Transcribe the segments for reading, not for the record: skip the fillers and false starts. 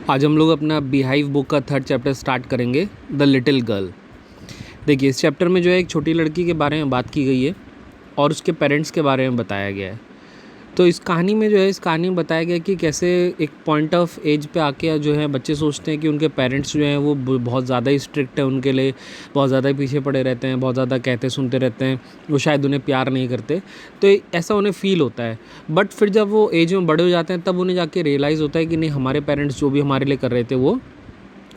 आज हम लोग अपना बीहाइव बुक का थर्ड चैप्टर स्टार्ट करेंगे, द लिटिल गर्ल। देखिए, इस चैप्टर में जो है एक छोटी लड़की के बारे में बात की गई है और उसके पेरेंट्स के बारे में बताया गया है। तो इस कहानी में जो है, इस कहानी में बताया गया कि कैसे एक पॉइंट ऑफ एज पे आके जो है बच्चे सोचते हैं कि उनके पेरेंट्स जो हैं वो बहुत ज़्यादा ही स्ट्रिक्ट है उनके लिए, बहुत ज़्यादा ही पीछे पड़े रहते हैं, बहुत ज़्यादा कहते सुनते रहते हैं, वो शायद उन्हें प्यार नहीं करते। तो ऐसा उन्हें फ़ील होता है। बट फिर जब वो एज में बड़े हो जाते हैं तब उन्हें जाके रियलाइज़ होता है कि नहीं, हमारे पेरेंट्स जो भी हमारे लिए कर रहे थे वो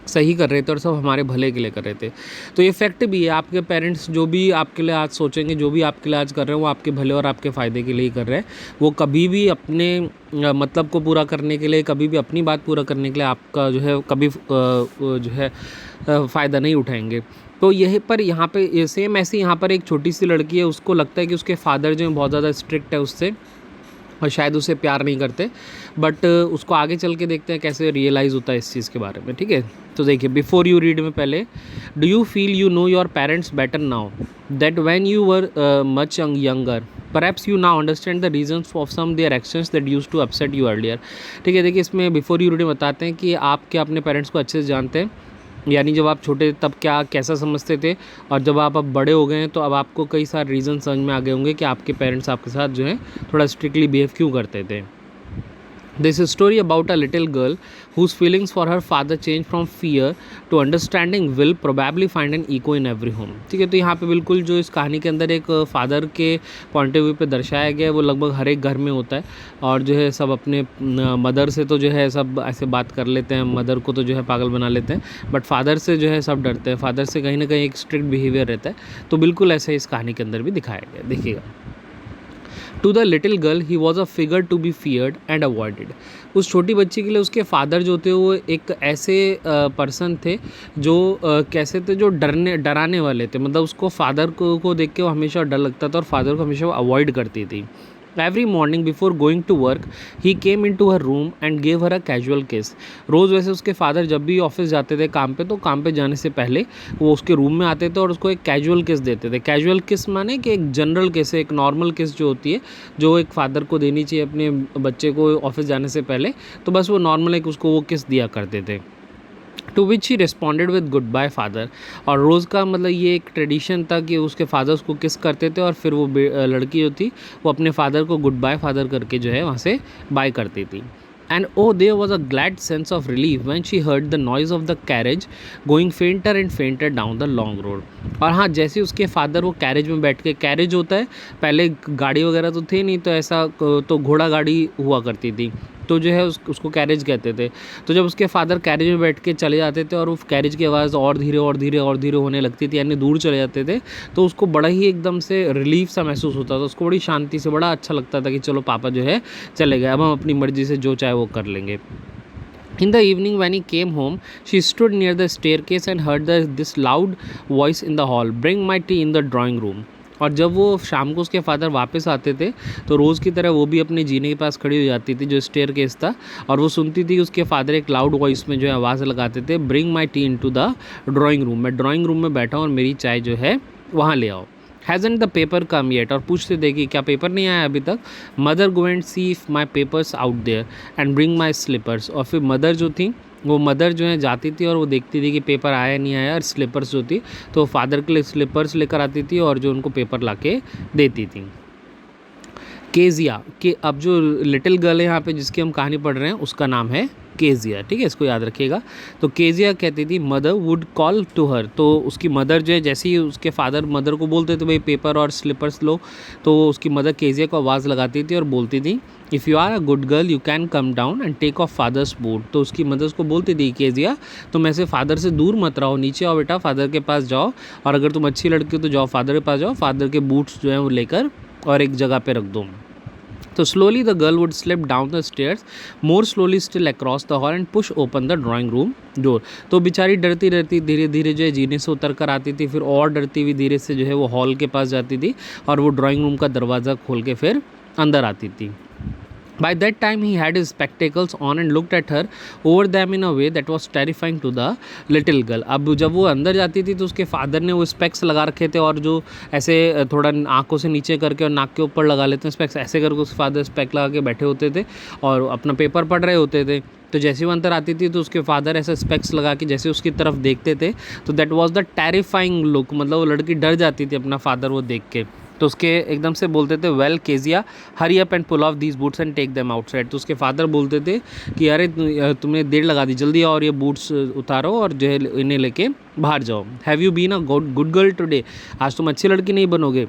सही कर रहे थे और सब हमारे भले के लिए कर रहे थे। तो ये फैक्ट भी है, आपके पेरेंट्स जो भी आपके लिए आज सोचेंगे, जो भी आपके लिए आज कर रहे हैं, वो आपके भले और आपके फ़ायदे के लिए ही कर रहे हैं। वो कभी भी अपने मतलब को पूरा करने के लिए, कभी भी अपनी बात पूरा करने के लिए आपका जो है कभी जो है फ़ायदा नहीं उठाएंगे। तो यही पर यहाँ पे सेम ऐसी यहाँ पर एक छोटी सी लड़की है, उसको लगता है कि उसके फादर जो है बहुत ज़्यादा स्ट्रिक्ट है उससे और शायद उसे प्यार नहीं करते। बट उसको आगे चल के देखते हैं कैसे रियलाइज़ होता है इस चीज़ के बारे में। ठीक है, तो देखिए, बिफोर यू रीड में पहले, do you feel you know your parents better now that when you were much younger perhaps you now understand the reasons of some their actions that used to upset you earlier. ठीक है, देखिए इसमें before you read में बताते हैं कि आप क्या अपने पेरेंट्स को अच्छे से जानते हैं, यानी जब आप छोटे तब क्या कैसा समझते थे, और जब आप अब बड़े हो गए हैं तो अब आपको कई सारे रीज़न समझ में आ गए होंगे कि आपके पेरेंट्स आपके साथ जो है थोड़ा स्ट्रिक्टली बिहेव क्यों करते थे। This is a story about a little girl whose feelings for her father change from fear to understanding will probably find an echo in every home। ठीक है, तो यहाँ पे बिल्कुल जो इस कहानी के अंदर एक फादर के पॉइंट ऑफ व्यू पे दर्शाया गया है वो लगभग हर एक घर में होता है। और जो है सब अपने मदर से तो जो है सब ऐसे बात कर लेते हैं, मदर को तो जो है पागल बना लेते हैं, बट फादर से जो है सब डरते हैं। फादर से कहीं ना कहीं एक स्ट्रिक्ट बिहेवियर रहता है। तो बिल्कुल ऐसे इस कहानी के अंदर भी दिखाया गया, देखिएगा। To the little girl he was a figure to be feared and avoided. उस छोटी बच्ची के लिए उसके फादर जो थे वो एक ऐसे पर्सन थे जो कैसे थे, जो डराने वाले थे। मतलब उसको फादर को देख के वो हमेशा डर लगता था और फादर को हमेशा वो अवॉइड करती थी। Every morning before going to work he came into her room and gave her a casual kiss. रोज़ वैसे उसके फादर जब भी ऑफिस जाते थे काम पे, तो काम पे जाने से पहले वो उसके रूम में आते थे और उसको एक कैजुअल किस देते थे। कैजुअल किस माने कि एक जनरल किस, एक नॉर्मल किस जो होती है, जो एक फादर को देनी चाहिए अपने बच्चे को ऑफिस जाने से पहले, तो बस वो नॉर्मल एक उसको वो किस दिया करते थे। To which he responded with goodbye father. और रोज़ का मतलब ये एक ट्रेडिशन था कि उसके फादर उसको किस करते थे और फिर वो लड़की जो थी वो अपने फादर को गुड बाय फादर करके जो है वहाँ से बाय करती थी। And oh, there was a glad sense of relief when she heard the noise of the carriage going fainter and fainter down the long road। और हाँ, जैसे उसके फादर वो कैरेज में बैठ के, कैरेज होता है, पहले गाड़ी वगैरह तो थे नहीं, तो ऐसा तो घोड़ा गाड़ी हुआ करती थी, तो जो है उसको कैरेज कहते थे। तो जब उसके फादर कैरेज में बैठ के चले जाते थे और वो कैरेज की आवाज़ और धीरे और धीरे और धीरे होने लगती थी, यानी दूर चले जाते थे, तो उसको बड़ा ही एकदम से रिलीफ सा महसूस होता था। उसको बड़ी शांति से बड़ा अच्छा लगता था कि चलो पापा जो है चले गए, अब हम अपनी मर्ज़ी से जो चाहे वो कर लेंगे। In the evening when he came home, she stood near the staircase and heard this loud voice in the hall, "Bring my tea in the drawing room." और जब वो शाम को उसके फादर वापस आते थे तो रोज़ की तरह वो भी अपने जीने के पास खड़ी हो जाती थी जो स्टेयर केस था, और वो सुनती थी कि उसके फादर एक लाउड वॉइस में जो है आवाज़ लगाते थे, "bring my tea into the drawing room." मैं ड्राइंग रूम में बैठा हूँ और मेरी चाय जो है वहाँ ले आओ। हैज़न्ट द पेपर कम येट। और पूछते थे कि क्या पेपर नहीं आया अभी तक। Mother go and see if my papers out there and bring my slippers. और फिर मदर जो थी, वो मदर जो है जाती थी और वो देखती थी कि पेपर आया नहीं आया, और स्लीपर्स जो थी तो फादर के लिए स्लीपर्स लेकर आती थी और जो उनको पेपर ला के देती थी। केजिया के, अब जो लिटिल गर्ल है यहाँ पे जिसकी हम कहानी पढ़ रहे हैं उसका नाम है केजिया। ठीक है, इसको याद रखिएगा। तो केजिया कहती थी mother would call to her. तो उसकी मदर जो है, जैसे ही उसके फादर मदर को बोलते थे भाई पेपर और स्लीपर्स लो, तो उसकी मदर केजिया को आवाज़ लगाती थी और बोलती थी, if you are a good girl you can come down and take off father's boot. तो उसकी मदर उसको बोलती थी, केजिया तुम ऐसे फादर से दूर मत रहो, नीचे आओ बेटा, फादर के पास जाओ, और अगर तुम अच्छी लड़की हो तो जाओ फादर के पास जाओ, फादर के बूट्स जो हैं वो लेकर और एक जगह पे रख दो। तो slowly the girl would slip down the stairs, more slowly still across the hall and push open the drawing room door. तो बेचारी डरती डरती धीरे धीरे जो है जीने से उतर कर आती थी, फिर और डरती हुई धीरे से जो है वो हॉल के पास जाती थी और वो ड्राइंग रूम का दरवाज़ा खोल के फिर अंदर आती थी। By that time he had his spectacles on and looked at her over them in a way that was terrifying to the little girl। अब जब वो अंदर जाती थी तो उसके फादर ने वो स्पेक्स लगा रखे थे, और जो ऐसे थोड़ा आंखों से नीचे करके और नाक के ऊपर लगा लेते हैं स्पेक्स, ऐसे करके उसके फादर स्पेक लगा के बैठे होते थे और अपना पेपर पढ़ रहे होते थे। तो जैसे वो अंदर आती थी तो उसके फादर ऐसा स्पेक्स लगा के जैसे उसकी तरफ देखते थे तो that was the terrifying look, मतलब वो लड़की डर जाती थी अपना फादर वो देख के। तो उसके एकदम से बोलते थे well Kezia hurry up and pull off these boots and take them outside. तो उसके फादर बोलते थे कि अरे तुमने देर लगा दी, जल्दी आओ और ये बूट्स उतारो और जो है इन्हें लेके बाहर जाओ। Have you been a good girl today, आज तुम अच्छी लड़की नहीं बनोगे।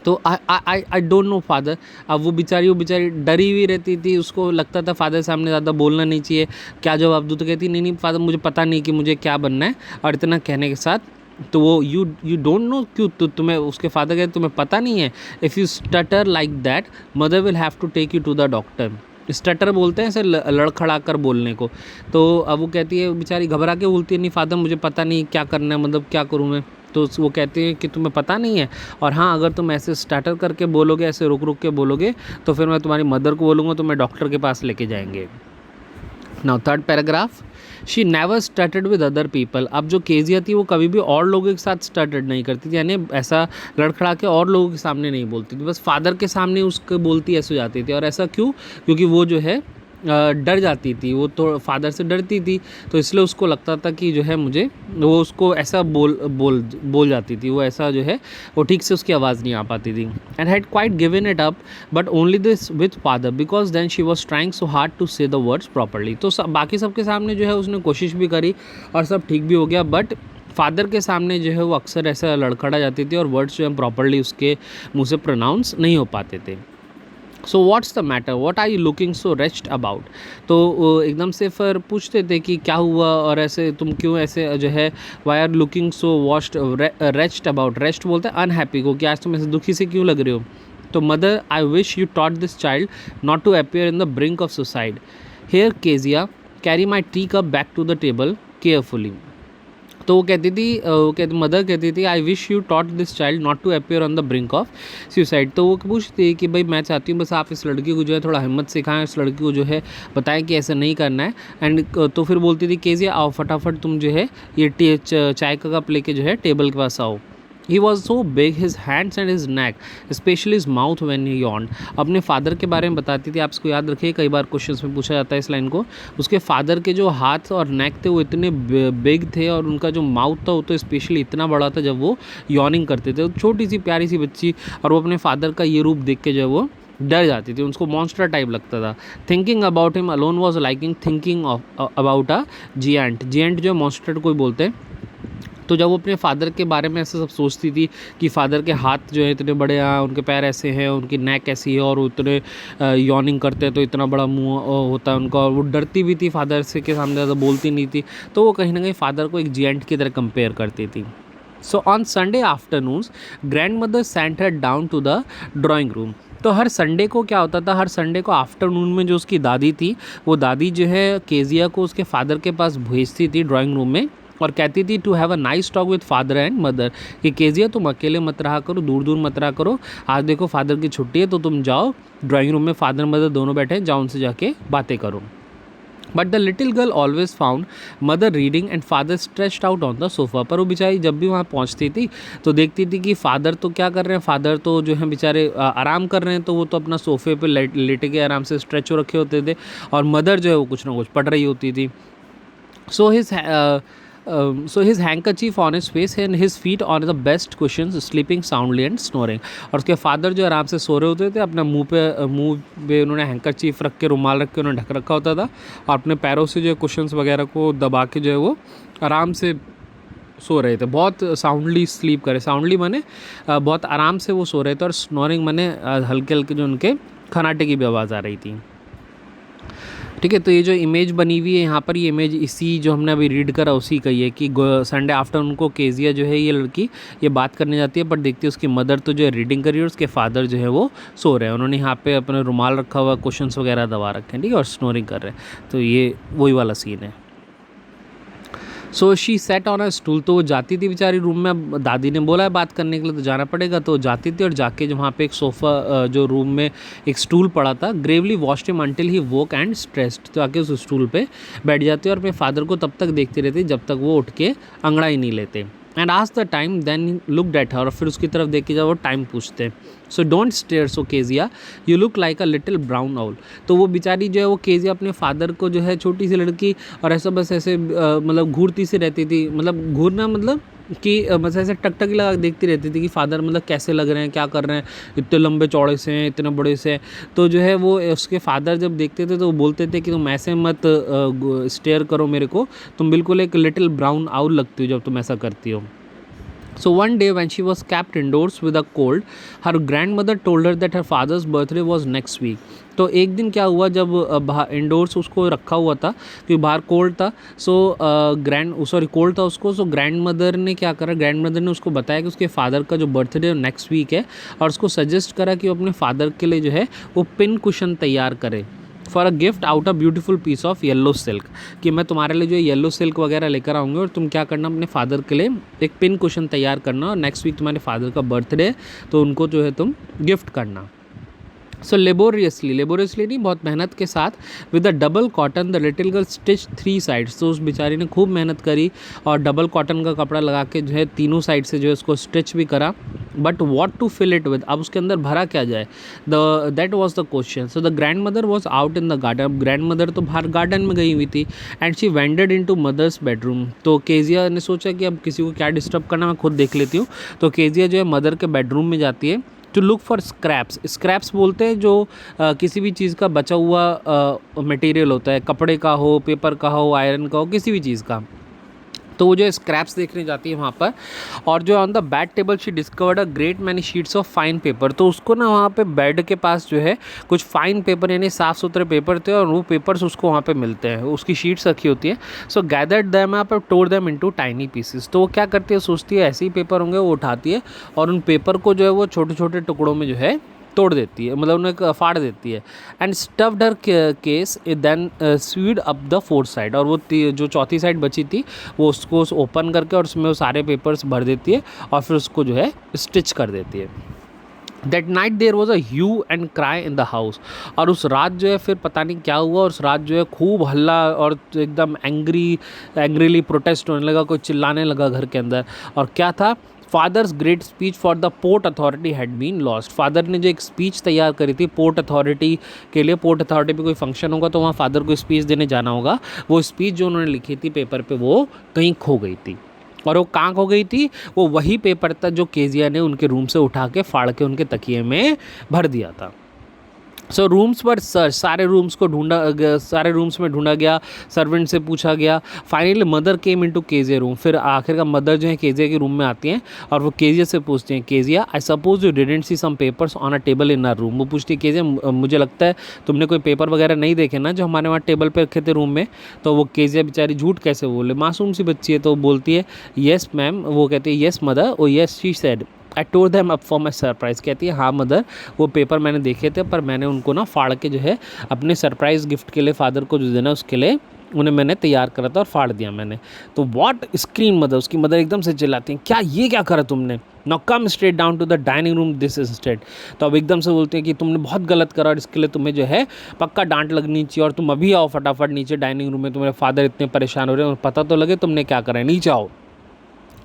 तो आई डोंट नो फादर। अब वो बेचारी डरी हुई रहती थी, उसको लगता था फादर सामने ज़्यादा बोलना नहीं चाहिए, क्या जवाब दूँ। तो कहती नहीं फादर मुझे पता नहीं कि मुझे क्या बनना है। और इतना कहने के साथ तो वो यू डोंट नो, क्यों तो तुम्हें, उसके फादर कहते तुम्हें पता नहीं है, if you stutter like that mother will have to take you to the doctor. Stutter बोलते हैं ऐसे लड़खड़ा कर बोलने को। तो अब वो कहती है, बेचारी घबरा के बोलती है नहीं फादर मुझे पता नहीं क्या करना है, मतलब क्या करूँ मैं। तो वो कहते हैं कि तुम्हें पता नहीं है, और हाँ अगर तुम ऐसे स्टार्टर करके बोलोगे, ऐसे रुक रुक के बोलोगे तो फिर मैं तुम्हारी मदर को बोलूँगा, तो मैं डॉक्टर के पास लेके जाएंगे। Now third paragraph, she never started with other people. अब जो केजिया थी वो कभी भी और लोगों के साथ स्टार्टेड नहीं करती थी, यानी ऐसा लड़खड़ा के और लोगों के सामने नहीं बोलती थी, बस फादर के सामने उसको बोलती ऐसे हो जाती थी। और ऐसा क्यों? क्योंकि वो जो है डर जाती थी, वो तो फादर से डरती थी, तो इसलिए उसको लगता था कि जो है मुझे, वो उसको ऐसा बोल जाती थी, वो ऐसा जो है वो ठीक से उसकी आवाज़ नहीं आ पाती थी। And had quite given it up but only this with father because then she was trying so hard to say the words properly. तो बाकी सबके सामने जो है उसने कोशिश भी करी और सब ठीक भी हो गया, बट फादर के सामने जो है वो अक्सर ऐसा लड़खड़ा जाती थी और वर्ड्स जो है प्रॉपरली उसके मुँह से प्रोनाउंस नहीं हो पाते थे। So what's the matter, what are you looking so rest about. तो एकदम से फिर पूछते थे कि क्या हुआ और ऐसे तुम क्यों ऐसे जो है why are looking so worst rest about. Rest बोलते हैं अनहैप्पी को, कि आज तुम ऐसे दुखी से क्यों लग रहे हो। तो mother I wish you taught this child not to appear in the brink of suicide. Here Kezia carry my tea cup back to the table carefully. तो वो कहती थी, मदर कहती थी I wish you taught this child not to appear on the brink of suicide. तो वो पूछती कि भाई मैं चाहती हूँ बस आप इस लड़की को जो है थोड़ा हिम्मत सिखाएं, इस लड़की को जो है बताएं कि ऐसा नहीं करना है। एंड तो फिर बोलती थी केजिया आओ फटाफट तुम जो है ये चाय का कप लेके जो है टेबल के पास आओ। He was so big, his hands and his neck, especially his mouth when he yawned। अपने फादर के बारे में बताती थी, आप इसको याद रखिए, कई बार क्वेश्चंस में पूछा जाता है इस लाइन को। उसके फादर के जो हाथ और नेक थे वो इतने बिग थे और उनका जो माउथ था वो तो स्पेशली इतना बड़ा था जब वो यॉर्निंग करते थे। छोटी सी प्यारी सी बच्ची और वो अपने फादर का ये रूप देख के जो है वो डर जाती थी, उसको मॉन्स्टर टाइप लगता था। Thinking about him alone was liking thinking about a giant. Giant जो मॉन्स्टर को बोलते हैं। तो जब वो अपने फादर के बारे में ऐसे सब सोचती थी कि फादर के हाथ जो है इतने बड़े हैं, उनके पैर ऐसे हैं, उनकी नेक ऐसी है और वो इतने यॉर्निंग करते हैं तो इतना बड़ा मुंह होता है उनका, और वो डरती भी थी फादर से के सामने, ज़्यादा बोलती नहीं थी। तो वो कहीं ना कहीं फादर को एक जिएंट की तरह कंपेयर करती थी। So on Sunday afternoons grandmother sent her down to the drawing room. तो हर संडे को क्या होता था, हर संडे को आफ्टरनून में जो उसकी दादी थी वो दादी जो है केजिया को उसके फादर के पास भेजती थी ड्राइंग रूम में, और कहती थी to have a nice talk with father and mother, कि केजिया तुम अकेले मत रहा करो, दूर दूर मत रहा करो, आज देखो फादर की छुट्टी है तो तुम जाओ ड्राइंग रूम में, फादर मदर दोनों बैठे हैं, जाओ उनसे जाके बातें करो। But the little girl always found mother reading and father stretched out on the sofa. पर वो बेचारी जब भी वहाँ पहुँचती थी तो देखती थी कि फादर तो क्या कर रहे हैं, फादर तो जो है बेचारे आराम कर रहे हैं, तो वो तो अपना सोफ़े पे लेटे के आराम से स्ट्रेच हो रखे होते थे, और मदर जो है वो कुछ ना कुछ पढ़ रही होती थी। So his handkerchief on his face and his feet on the best cushions, sleeping soundly and snoring। और उसके फादर जो आराम से सो रहे होते थे, अपना मुंह पे उन्होंने हैंकरचीफ रख के, रुमाल रख के उन्होंने ढक रखा होता था, और अपने पैरों से जो है कुशन्स वगैरह को दबा के जो है वो आराम से सो रहे थे, बहुत साउंडली स्लीप करे। साउंडली माने बहुत आराम से वो सो रहे थे, और स्नोरिंग माने हल्के हल्के जो उनके खनाटे की भी आवाज़ आ रही थी। ठीक है, तो ये जो इमेज बनी हुई है यहाँ पर, ये इमेज इसी जो हमने अभी रीड करा उसी का ही है कि संडे आफ्टरनून को केजिया जो है ये लड़की ये बात करने जाती है, बट देखती है उसकी मदर तो जो है रीडिंग कर रही है और उसके फादर जो है वो सो रहे हैं, उन्होंने यहाँ पे अपने रुमाल रखा हुआ, कुशन्स वगैरह दबा रखे हैं, ठीक है, और स्नोरिंग कर रहे हैं। तो ये वही वाला सीन है। So she said on a stool. तो वो जाती थी बेचारी रूम में, दादी ने बोला है बात करने के लिए तो जाना पड़ेगा, तो जाती थी और जाके जो वहाँ पे एक सोफ़ा जो रूम में एक स्टूल पड़ा था, Gravely washed him until he woke and stressed. तो आके उस स्टूल पे बैठ जाती और अपने फादर को तब तक देखती रहती जब तक वो उठ के अंगड़ाई नहीं लेते। And ask the time then looked at her, और फिर उसकी तरफ देख के जब वो टाइम पूछते हैं। So don't stare so Kezia, you look like a little brown owl. तो वो बेचारी जो है वो केजिया अपने फादर को जो है, छोटी सी लड़की और ऐसा बस ऐसे मतलब घूरती सी रहती थी, मतलब घूरना मतलब कि बस ऐसे टकटकी लगा देखती रहती थी कि फादर मतलब कैसे लग रहे हैं, क्या कर रहे हैं, इतने लंबे चौड़े से हैं, इतने बड़े से हैं। तो जो है वो उसके फादर जब देखते थे तो वो बोलते थे कि तुम ऐसे मत स्टेयर करो मेरे को, तुम बिल्कुल एक लिटिल ब्राउन आउल लगती हो जब तुम ऐसा करती हो। So one day when she was kept indoors with a cold, her grandmother told her that her father's birthday was next week. तो एक दिन क्या हुआ, जब इंडोर्स उसको रखा हुआ था क्योंकि बाहर कोल्ड था, कोल्ड था उसको। सो ग्रैंड मदर ने क्या करा, ग्रैंड मदर ने उसको बताया कि उसके फादर का जो बर्थडे नेक्स्ट वीक है, और उसको सजेस्ट करा कि वो अपने फादर के लिए जो है वो पिन कुशन तैयार करे for a gift out a beautiful piece of yellow silk, कि मैं तुम्हारे लिए जो येलो सिल्क वगैरह लेकर आऊँगी और तुम क्या करना, अपने फादर के लिए एक पिन कुशन तैयार करना, और नेक्स्ट वीक तुम्हारे फादर का बर्थडे है तो उनको जो है तुम गिफ्ट करना। सो लेबोरियसली नहीं, बहुत मेहनत के साथ, with a double cotton the little girl stitch 3 sides. तो उस बेचारी ने खूब मेहनत करी और डबल कॉटन का कपड़ा लगा के जो है तीनों साइड से जो है उसको स्टिच भी करा। But what to fill it with, अब उसके अंदर भरा क्या जाए, that was the question. So the grandmother was out in the garden, अब ग्रैंड मदर तो बाहर गार्डन में गई हुई थी। And she wended into mother's bedroom. तो केजिया ने सोचा कि अब किसी को क्या डिस्टर्ब करना, मैं खुद देख लेती हूँ। तो केजिया जो है मदर के बेडरूम में जाती है to look for scraps. Scraps बोलते हैं जो किसी भी चीज़ का बचा हुआ मटेरियल होता है, कपड़े का हो, पेपर का हो, आयरन का हो, किसी भी चीज़ का। तो वो जो स्क्रैप्स देखने जाती है वहाँ पर, और जो on the bed table she discovered a great many sheets of fine paper. तो उसको ना वहाँ पे बेड के पास जो है कुछ फाइन पेपर यानी साफ़ सुथरे पेपर थे, और वो पेपर्स उसको वहाँ पे मिलते हैं, उसकी शीट्स रखी होती है। सो गैदर्ड दैम अप और टोर दैम इनटू टाइनी पीसेस। तो वो क्या करती है, सोचती है ऐसे ही पेपर होंगे, वो उठाती है और उन पेपर को जो है वो छोटे छोटे टुकड़ों में जो है तोड़ देती है, मतलब उन्हें फाड़ देती है। And stuffed her case then sewed up the fourth side, और वो जो चौथी साइड बची थी वो उसको ओपन करके और उसमें वो सारे पेपर्स भर देती है और फिर उसको जो है स्टिच कर देती है। That night there was a hue and cry in the house. और उस रात जो है फिर पता नहीं क्या हुआ, उस रात जो है खूब हल्ला और एकदम एंग्रीली प्रोटेस्ट होने लगा, कोई चिल्लाने लगा घर के अंदर। और क्या था, father's great speech for the port authority had been lost. Father ने जो एक स्पीच तैयार करी थी पोर्ट अथॉरिटी के लिए, पोर्ट अथॉरिटी पे कोई फंक्शन होगा तो वहाँ फादर को स्पीच देने जाना होगा, वो स्पीच जो उन्होंने लिखी थी पेपर पे वो कहीं खो गई थी। और वो कहाँ खो गई थी, वो वही पेपर था जो केजिया ने उनके रूम से उठा के फाड़ के उनके तकिए में भर दिया था। सो रूम्स पर सर्च, सारे रूम्स में ढूंढा गया, सर्वेंट से पूछा गया। Finally mother came into Kezia room. फिर आखिर का मदर जो है केजिया के रूम में आती हैं और वो केजिया से पूछते हैं, Kezia I suppose you didn't see some papers on a table in our room. वो पूछती है, केजिया मुझे लगता है तुमने कोई पेपर वगैरह नहीं देखे ना जो हमारे वहाँ टेबल पर रखे थे रूम में। तो वो केजिया बेचारी झूठ कैसे बोले, मासूम सी बच्ची है, तो बोलती है येस मैम। वो कहती है yes mother, oh yes she said I tore them up for my surprise. कहती है हाँ मदर, वो पेपर मैंने देखे थे पर मैंने उनको ना फाड़ के जो है अपने सरप्राइज़ गिफ्ट के लिए फादर को जो देना उसके लिए उन्हें मैंने तैयार करा था और फाड़ दिया मैंने। तो व्हाट स्क्रीन मदर, उसकी मदर एकदम से चिल्लाती हैं, क्या ये क्या करा तुमने, now come straight down to the dining room this instant. तो अब एकदम से बोलते हैं कि तुमने बहुत गलत करा और इसके लिए तुम्हें जो है पक्का डांट लगनी चाहिए, और तुम अभी आओ फटाफट नीचे डाइनिंग रूम में, तुम्हारे फादर इतने परेशान हो रहे हैं और पता तो लगे तुमने क्या करा है, नीचे आओ।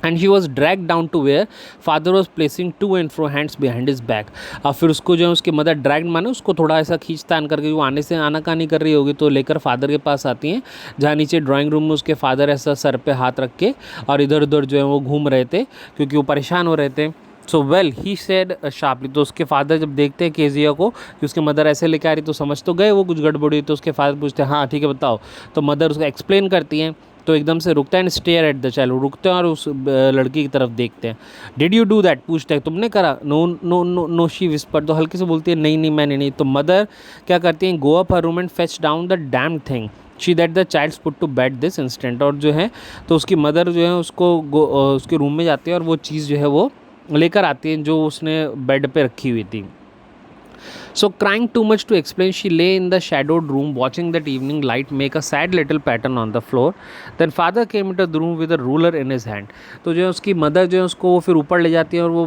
And she was drag down to where father was pacing to and fro hands behind his back. और फिर उसको जो है उसकी मदर ड्रैग माने उसको थोड़ा ऐसा खींचतान करके, वो आने से आनाकानी कर रही होगी तो लेकर फादर के पास आती हैं, जहाँ नीचे ड्राइंग रूम में उसके फादर ऐसा सर पे हाथ रख के और इधर उधर जो है वो घूम रहे थे क्योंकि वो परेशान हो रहे थे। So well he said sharply. तो उसके फादर जब देखते हैं केजिया को कि उसके मदर ऐसे लेके आ रही तो समझ तो गए वो कुछ गड़बड़ी, तो उसके फादर पूछते हैं हाँ ठीक है बताओ। तो मदर उसको एक्सप्लेन करती हैं, तो एकदम से रुकता है and stare at the child, रुकते हैं और उस लड़की की तरफ देखते हैं। डिड यू डू दैट, पूछते हैं तुमने करा। No no no no she whisper, तो हल्के से बोलती है नहीं नहीं मैंने नहीं। तो मदर क्या करती हैं, go up her room and fetch down the damn thing she that the child's put to bed this instant. और जो है तो उसकी मदर जो है उसको उसके रूम में जाती है और वो चीज़ जो है वो लेकर आती है जो उसने बेड पे रखी हुई थी। So crying too much to explain, she lay in the shadowed room watching that evening light make a sad little pattern on the floor. Then father came into the room with a ruler in his hand. तो जो है उसकी mother जो है उसको वो फिर ऊपर ले जाती है और वो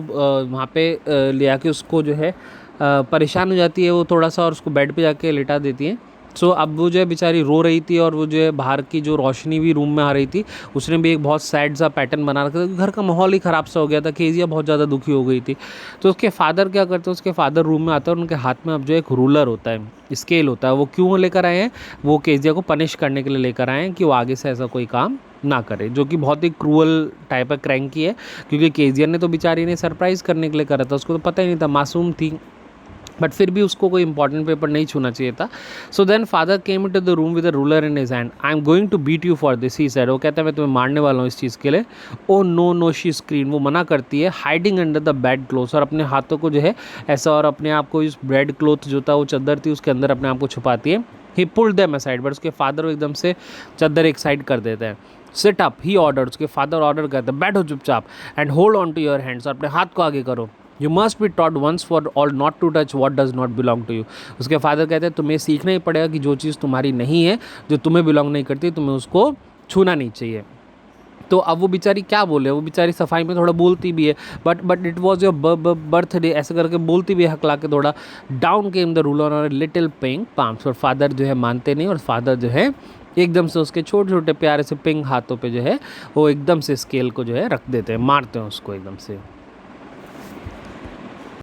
वहाँ पे ले आके उसको जो है परेशान हो जाती है वो थोड़ा सा, और उसको बेड पे जाके लिटा देती है सो अब वो जो है बेचारी रो रही थी और वो जो है बाहर की जो रोशनी भी रूम में आ रही थी उसने भी एक बहुत सैड सा पैटर्न बना रखा था। घर का माहौल ही ख़राब सा हो गया था, केजिया बहुत ज़्यादा दुखी हो गई थी। तो उसके फादर क्या करते हैं, उसके फादर रूम में आते हैं और उनके हाथ में अब जो एक रूलर होता है, स्केल होता है। वो क्यों लेकर आए हैं, वो केजिया को पनिश करने के लिए लेकर आए हैं कि वो आगे से ऐसा कोई काम ना करे, जो कि बहुत ही क्रूअल टाइप का क्रैंकी है। क्योंकि केजिया ने तो बेचारी ने सरप्राइज़ करने के लिए करा था, उसको तो पता ही नहीं था, मासूम थी, बट फिर भी उसको कोई इंपॉर्टेंट पेपर नहीं छूना चाहिए था। So then father came into the room with a ruler in his hand. I am going to beat you for this, he said. वो कहता है मैं तुम्हें मारने वाला हूँ इस चीज़ के लिए। Oh no no, she screamed, वो मना करती है, hiding under the bedclothes, और अपने हाथों को जो है ऐसा, और अपने आप को इस बेड क्लोथ जो था वो चादर थी उसके अंदर अपने आप को छुपाती है। He pulled them aside, but उसके फादर एकदम से चादर एक साइड कर देते हैं। सिट अप, ही ऑर्डर, उसके फादर ऑर्डर करते हैं बैठो चुपचाप, and hold on to your hands, और अपने हाथ को आगे करो। You must be taught once for all not to touch what does not belong to you. उसके फादर कहते हैं तुम्हें सीखना ही पड़ेगा कि जो चीज़ तुम्हारी नहीं है, जो तुम्हें बिलोंग नहीं करती, तुम्हें उसको छूना नहीं चाहिए। तो अब वो बेचारी क्या बोले, वो बेचारी सफाई में थोड़ा बोलती भी है, but it was your birthday ऐसे करके बोलती भी है, हकला के थोड़ा। डाउन केम द रूलर और लिटिल पिंक पाम्स, और फादर जो है मानते नहीं, और फादर जो है एकदम से उसके छोटे छोटे प्यारे से पिंक हाथों पे जो है वो एकदम से स्केल को जो है रख देते हैं, मारते हैं उसको एकदम से।